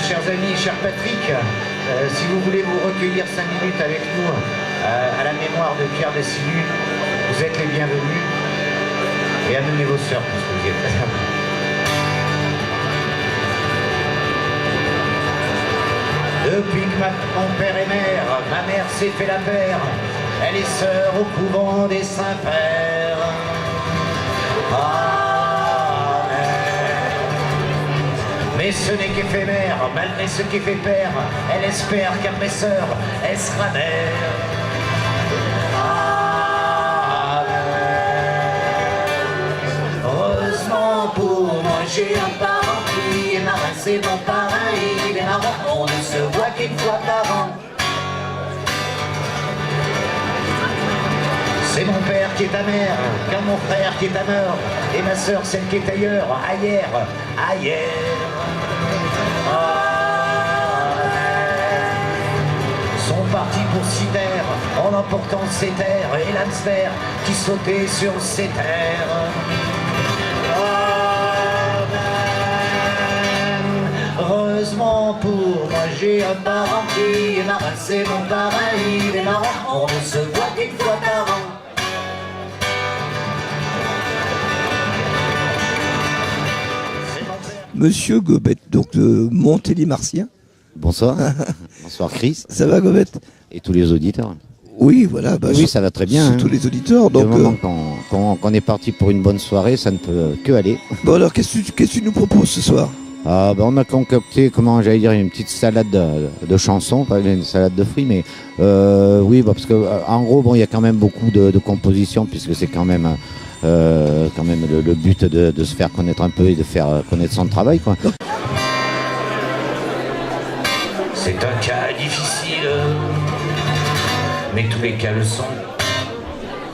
chers amis, cher Patrick, si vous voulez vous recueillir 5 minutes avec nous à la mémoire de Pierre Desillues, vous êtes les bienvenus. Et amenez vos sœurs, puisque vous y êtes. Depuis que mon père est mère, ma mère s'est fait la paire. Elle est sœur au couvent des Saints-Pères. Mais ce n'est qu'éphémère, malgré ce qui fait père, elle espère qu'à mes sœurs, elle sera mère. Heureusement pour moi, j'ai un parent qui est marin, c'est mon parrain, il est marrant, on ne se voit qu'une fois par an. C'est mon père qui est ta mère, car mon frère qui est ta mort, et ma sœur celle qui est ailleurs, ailleurs. Sont partis pour Cythère, en emportant ses terres, et l'hamster qui sautait sur ses terres. Heureusement pour moi, j'ai un parent qui est marin, c'est mon parrain, il est marrant, on ne se voit qu'une fois par an. Monsieur Gobette, donc de Montélimar-Sien. Bonsoir. Bonsoir Chris. Ça va Gobette? Et tous les auditeurs. Oui, voilà. Bah, oui, ça va très bien. Tous les auditeurs. Donc, du moment qu'on est parti pour une bonne soirée, ça ne peut que aller. Bon alors, qu'est-ce que tu nous proposes ce soir? On a concocté, une petite salade de chansons, pas une salade de fruits, mais oui, parce que en gros, il y a quand même beaucoup de compositions, puisque c'est quand même le but de se faire connaître un peu et de faire connaître son travail, quoi. C'est un cas difficile, mais tous les cas le sont.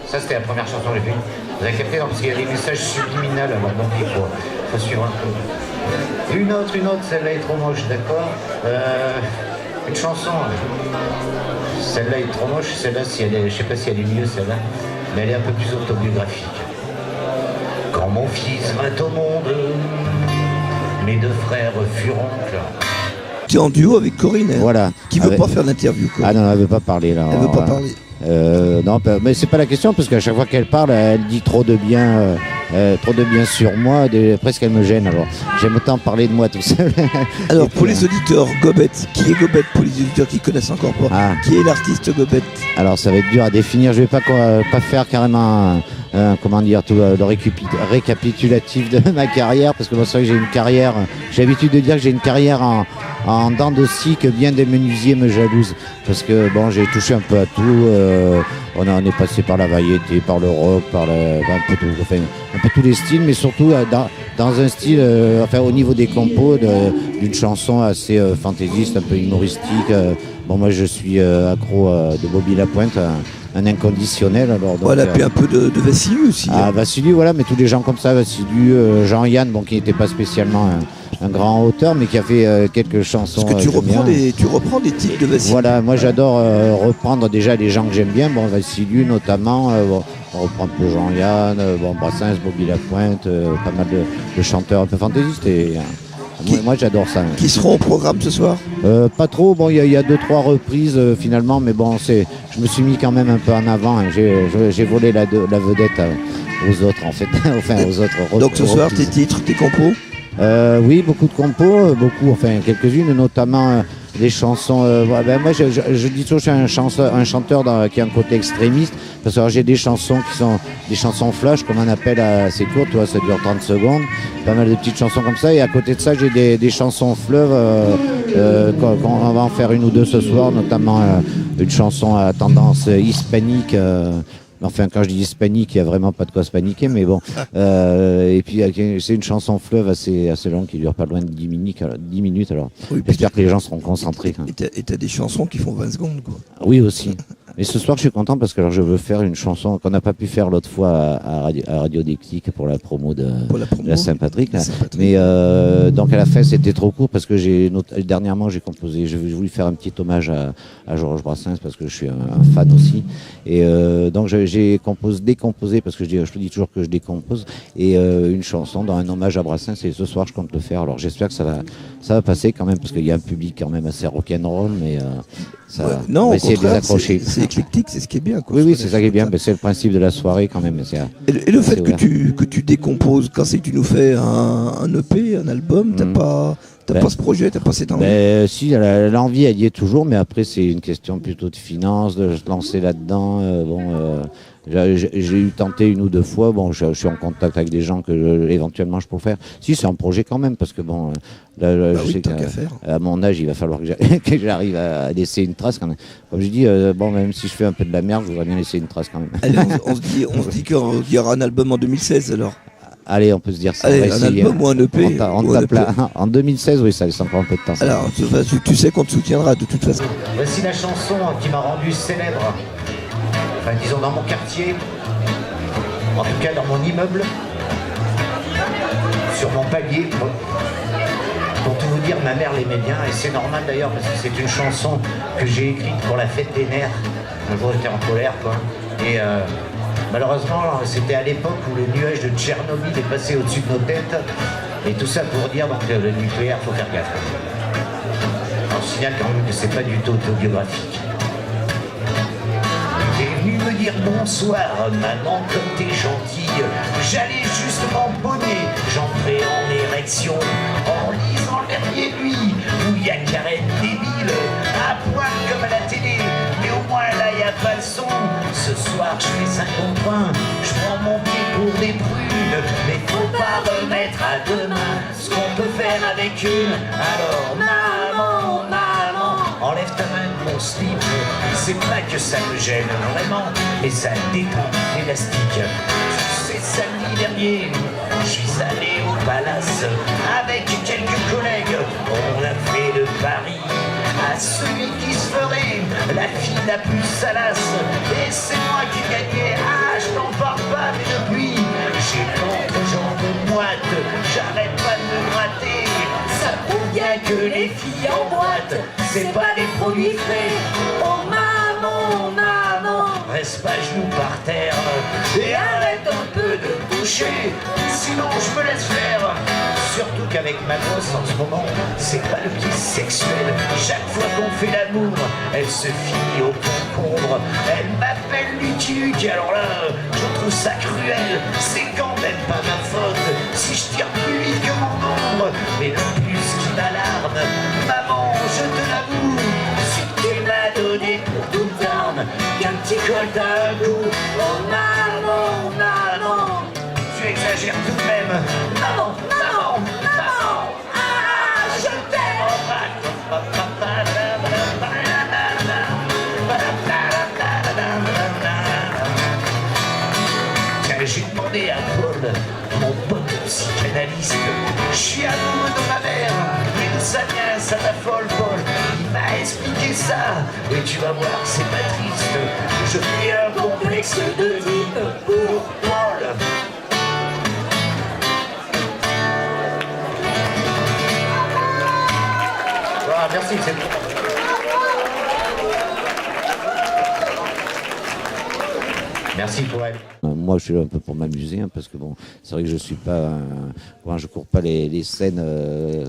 Ça, c'était la première chanson que j'ai faite. Vous avez capté, non? Parce qu'il y a des messages subliminaux, alors donc il faut suivre un peu. Une autre, celle-là est trop moche, d'accord. Une chanson, celle-là est trop moche, celle-là, je sais pas si elle est mieux, celle-là, mais elle est un peu plus autobiographique. Quand mon fils vint au monde, mes deux frères furent oncles. Tu es en duo avec Corinne, hein, voilà. Qui veut pas faire l'interview. Ah non, elle veut pas parler là. Elle veut pas parler. Non, mais c'est pas la question, parce qu'à chaque fois qu'elle parle, elle dit trop de bien sur moi, presque elle me gêne. Alors j'aime autant parler de moi tout seul. Alors pour les auditeurs, Gobette, qui est Gobette pour les auditeurs qui connaissent encore pas? Qui est l'artiste Gobette? Alors ça va être dur à définir. Je vais pas faire carrément tout le récapitulatif de ma carrière, parce que moi c'est vrai que j'ai une carrière. J'ai l'habitude de dire que j'ai une carrière en dents de scie que bien des menuisiers me jalousent, parce que bon, j'ai touché un peu à tout. On est passé par la variété, par le rock, un peu tous les styles, mais surtout dans un style, au niveau des compos, d'une chanson assez fantaisiste, un peu humoristique. Moi je suis accro de Bobby Lapointe, un inconditionnel. Alors, donc, voilà, puis un peu de Vassiliou aussi. Vassiliou, voilà, mais tous les gens comme ça, Vassiliou, Jean-Yann, qui n'était pas spécialement un grand auteur, mais qui a fait quelques chansons. Parce que tu reprends des titres de Vassiliou. Voilà, moi j'adore reprendre déjà les gens que j'aime bien, Vassiliou notamment, on reprend un peu Jean-Yann, Brassens, Bobby Lapointe, pas mal de chanteurs un peu fantaisistes. Moi j'adore ça. Qui seront au programme ce soir? Pas trop, il y a 2-3 reprises finalement, mais je me suis mis quand même un peu en avant, hein. J'ai volé la vedette aux autres en fait. Aux autres. Donc ce soir, tes titres, tes compos? Oui, beaucoup de compos, quelques-unes, notamment des chansons. Moi, je dis toujours que je suis un chanteur qui a un côté extrémiste, parce que j'ai des chansons qui sont des chansons flash, comme on appelle, assez courtes, ça dure 30 secondes, pas mal de petites chansons comme ça, et à côté de ça, j'ai des chansons fleuves, on va en faire une ou deux ce soir, notamment une chanson à tendance hispanique. Quand je dis hispanique, il n'y a vraiment pas de quoi se paniquer, mais bon. Et puis, c'est une chanson fleuve assez longue qui dure pas loin de 10 minutes. Alors, oui, j'espère que les gens seront concentrés. Et t'as des chansons qui font 20 secondes, quoi. Oui, aussi. Mais ce soir, je suis content parce que alors, je veux faire une chanson qu'on n'a pas pu faire l'autre fois à Radio Déclic pour la promo de la Saint-Patrick. Mais donc à la fin, c'était trop court parce que dernièrement, j'ai voulu faire un petit hommage à Georges Brassens parce que je suis un fan aussi. Et donc j'ai décomposé parce que je dis toujours que je décompose et une chanson dans un hommage à Brassens. Et ce soir, je compte le faire. Alors j'espère que ça va passer quand même parce qu'il y a un public quand même assez rock'n'roll, mais on va essayer de les accrocher. C'est éclectique, c'est ce qui est bien. Quoi, oui, c'est ça qui est bien. C'est le principe de la soirée quand même. Et le fait que tu décomposes, quand c'est que tu nous fais un EP, un album, t'as pas ce projet, t'as pas cette envie? Si, l'envie, elle y est toujours, mais après, c'est une question plutôt de finances, de se lancer là-dedans. J'ai eu tenté une ou deux fois. Bon, je suis en contact avec des gens que éventuellement je pourrais faire. Si, c'est un projet quand même, parce que bon, je sais qu'à mon âge, il va falloir que j'arrive à laisser une trace quand même. Comme je dis, même si je fais un peu de la merde, je voudrais bien laisser une trace quand même. Allez, on se dit qu'il y aura un album en 2016 alors. Allez, on peut se dire ça. Allez, un album ou un EP. En 2016, oui, ça laisse encore un peu de temps. Ça. Alors, tu sais qu'on te soutiendra de toute façon. Voici la chanson qui m'a rendu célèbre. Enfin, disons dans mon quartier, en tout cas dans mon immeuble, sur mon palier. Pour tout vous dire, ma mère l'aimait bien, et c'est normal d'ailleurs, parce que c'est une chanson que j'ai écrite pour la fête des nerfs. Un jour j'étais en colère, quoi. Et malheureusement, c'était à l'époque où le nuage de Tchernobyl est passé au-dessus de nos têtes. Et tout ça pour dire donc le nucléaire, faut faire gaffe. On signale quand même que c'est pas du tout autobiographique. T'es venu me dire bonsoir, maman, comme t'es gentille. J'allais juste m'embonner, j'entrais en érection, en lisant le dernier de lui, où il y a Karen débile, à poil comme à la télé, mais au moins là y a pas le son. Ce soir je fais 5 contre 1, je prends mon pied pour des prunes, mais faut pas remettre à demain ce qu'on peut faire avec une. Alors maman, enlève ta main de mon slip. C'est pas que ça me gêne vraiment, mais ça détend l'élastique. Tu sais, samedi dernier, je suis allé au palace avec quelques collègues. On a fait le pari à celui qui se ferait la fille la plus salace. Et c'est moi qui gagnais. Ah, je n'en parle pas, mais depuis, j'ai l'entrejambe moite. J'arrête pas de me gratter. Ça prouve bien que les filles en boîte, c'est pas des produits frais. Oh maman, reste pas genoux par terre et arrête un peu de boucher, sinon je me laisse faire. Surtout qu'avec ma gosse en ce moment, c'est pas le kiss sexuel. Chaque fois qu'on fait l'amour, elle se finit au concombre. Elle m'appelle Lucky Luke, alors là, je trouve ça cruel. C'est quand même pas ma faute si je tire plus vite que mon ombre. Mais le plus qui m'alarme, maman, je te l'avoue, c'est que tu m'as donné pour toute arme qu'un petit col d'un coup. Oh maman, tu exagères tout de même. Maman, ah, je t'aime. Tiens, j'ai demandé à Paul, mon pote psychanalyste, je suis amoureux de ma mère, mais d'où ça vient, ça t'affole, Paul. Il m'a expliqué ça, et tu vas voir, c'est pas triste. Je fais un complexe de type pour Paul. Voilà, merci, c'est bon. Merci pour elle. Moi, je suis là un peu pour m'amuser, parce que bon, c'est vrai que je suis pas, je cours pas les scènes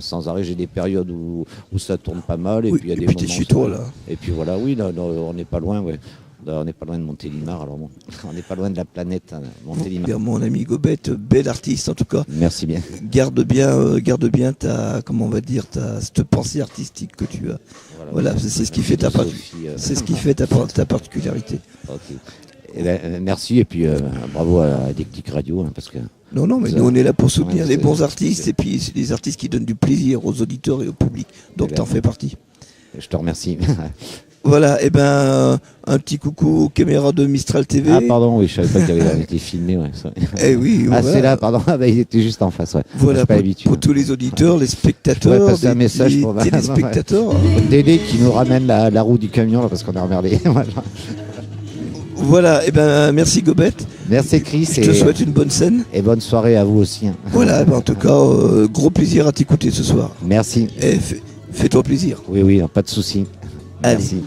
sans arrêt. J'ai des périodes où ça tourne pas mal, et puis il y a des moments. Chez toi là. Et puis voilà, oui, là, on n'est pas loin, ouais. On n'est pas loin de Montélimar, alors bon, on n'est pas loin de la planète Montélimar. Mon ami Gobette, bel artiste en tout cas. Merci bien. Garde bien ta, comment on va dire, cette pensée artistique que tu as. Voilà, c'est ce qui fait ta particularité. Ok. Eh ben, merci et puis bravo à Déclic Radio parce que. Non, mais nous on est là pour soutenir les bons artistes et puis c'est des artistes qui donnent du plaisir aux auditeurs et au public. Donc t'en fais partie. Je te remercie. Voilà, et un petit coucou aux caméras de Mistral TV. Ah pardon, oui, je savais pas qu'il avait été filmé. Ouais, eh oui, voilà. C'est là, pardon, il était juste en face. Ouais. Voilà, pour tous les auditeurs, les spectateurs, passer un message les pour téléspectateurs. Dédé qui nous ramène la roue du camion là, parce qu'on est emmerdé. Voilà. Voilà, et ben merci Gobette. Merci Chris. Je te souhaite une bonne scène. Et bonne soirée à vous aussi. Hein. Voilà, en tout cas, gros plaisir à t'écouter ce soir. Merci. Et fais-toi plaisir. Oui, pas de souci. Allez. Merci.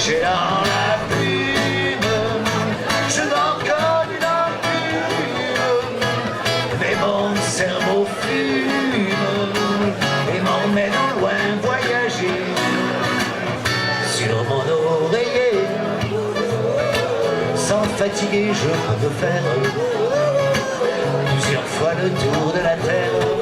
J'ai dans la plume, je n'en connais la plume, mais mon cerveau fume et m'emmène loin voyager. Sur mon oreiller, sans fatiguer, je peux faire plusieurs fois le tour de la terre.